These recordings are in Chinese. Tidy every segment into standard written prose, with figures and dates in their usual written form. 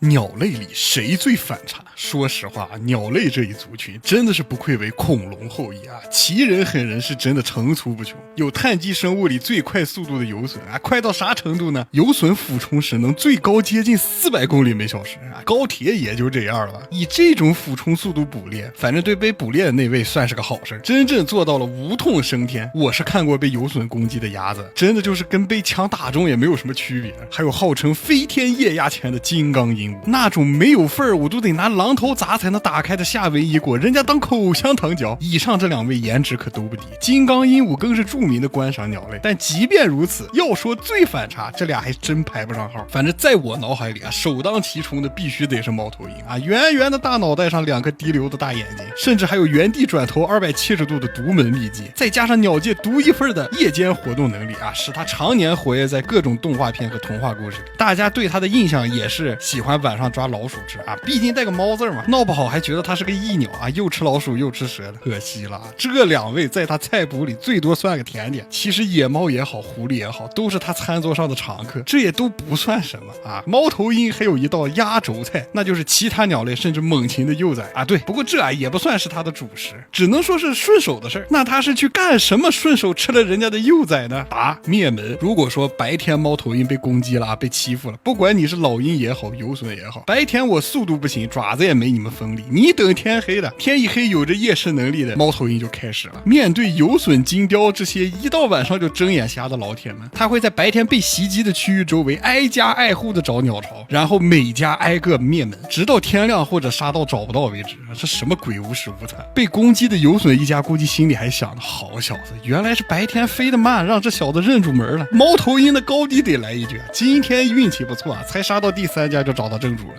鸟类里谁最反差？说实话，鸟类这一族群真的是不愧为恐龙后裔啊！奇人狠人是真的层出不穷。有碳基生物里最快速度的游隼啊，快到啥程度呢？游隼俯冲时能最高接近400公里每小时啊，高铁也就这样了。以这种俯冲速度捕猎，反正对被捕猎的那位算是个好事，真正做到了无痛升天。我是看过被游隼攻击的鸭子，真的就是跟被枪打中也没有什么区别。还有号称飞天液压钳的金刚鹦鹉，那种没有缝儿我都得拿榔头砸才能打开的夏威夷果，人家当口香糖嚼。以上这两位颜值可都不低，金刚鹦鹉更是著名的观赏鸟类。但即便如此，要说最反差，这俩还真排不上号。反正在我脑海里啊，首当其冲的必须得是猫头鹰啊，圆圆的大脑袋上2颗滴溜的大眼睛，甚至还有原地转头270度的独门秘籍，再加上鸟界独一份的夜间活动能力啊，使它常年活跃在各种动画片和童话故事里。大家对它的印象也是喜欢晚上抓老鼠吃啊，毕竟带个猫字嘛，闹不好还觉得它是个异鸟啊，又吃老鼠又吃蛇的。可惜了，这两位在它菜谱里最多算个甜点，其实野猫也好，狐狸也好，都是它餐桌上的常客，这也都不算什么啊。猫头鹰还有一道压轴菜，那就是其他鸟类甚至猛禽的幼崽啊。对，不过这也不算是它的主食，只能说是顺手的事儿。那它是去干什么顺手吃了人家的幼崽呢？答：灭门。如果说白天猫头鹰被攻击了啊，被欺负了，不管你是老鹰也好，游隼也好，白天我速度不行，爪子也没你们锋利，你等天黑的，天一黑有着夜视能力的猫头鹰就开始了。面对游隼、金雕这些一到晚上就睁眼瞎的老铁们，他会在白天被袭击的区域周围挨家挨户的找鸟巢，然后每家挨个灭门，直到天亮或者杀到找不到为止。这什么鬼无屎无惨？被攻击的游隼一家估计心里还想着，好小子，原来是白天飞得慢，让这小子认出门了。猫头鹰的高低得来一句，今天运气不错啊，才杀到第3家就找到正主了。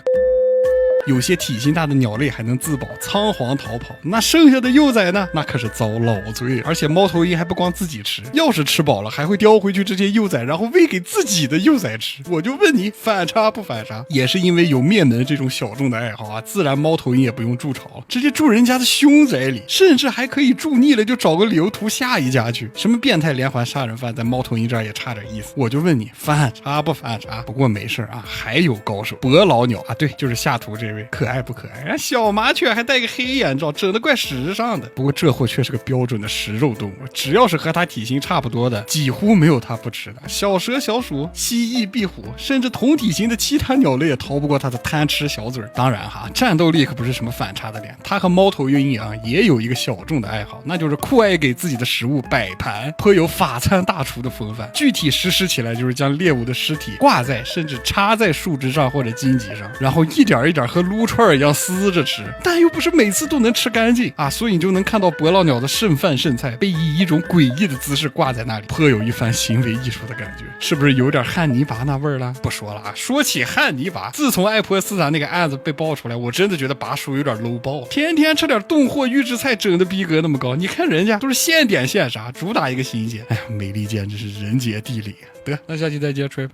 有些体型大的鸟类还能自保，仓皇逃跑，那剩下的幼崽呢？那可是遭老罪。而且猫头鹰还不光自己吃，要是吃饱了还会叼回去这些幼崽，然后喂给自己的幼崽吃。我就问你，反差不反差？也是因为有灭门这种小众的爱好啊，自然猫头鹰也不用筑巢，直接住人家的凶宅里，甚至还可以住腻了就找个理由屠下一家去。什么变态连环杀人犯在猫头鹰这儿也差点意思。我就问你，反差不反差？不过没事啊，还有高手，伯劳鸟啊，对，就是下图这位，可爱不可爱？小麻雀还戴个黑眼罩，整得怪时尚的。不过这货却是个标准的食肉动物，只要是和它体型差不多的，几乎没有它不吃的。小蛇、小鼠、蜥蜴、壁虎，甚至同体型的其他鸟类也逃不过它的贪吃小嘴。当然哈，战斗力可不是什么反差的脸。它和猫头鹰一样，也有一个小众的爱好，那就是酷爱给自己的食物摆盘，颇有法餐大厨的风范。具体实施起来就是将猎物的尸体挂在甚至插在树枝上或者荆棘上，然后一点一点和撸串一样撕着吃，但又不是每次都能吃干净啊，所以你就能看到伯劳鸟的剩饭剩菜被以一种诡异的姿势挂在那里，颇有一番行为艺术的感觉，是不是有点汉尼拔那味儿了？不说了啊，说起汉尼拔，自从爱泼斯坦那个案子被爆出来，我真的觉得拔叔有点 low 爆，天天吃点冻货预制菜，整的逼格那么高，你看人家都是现点现杀，主打一个新鲜。哎呀，美利坚真是人杰地灵。得，那下期再接吹吧。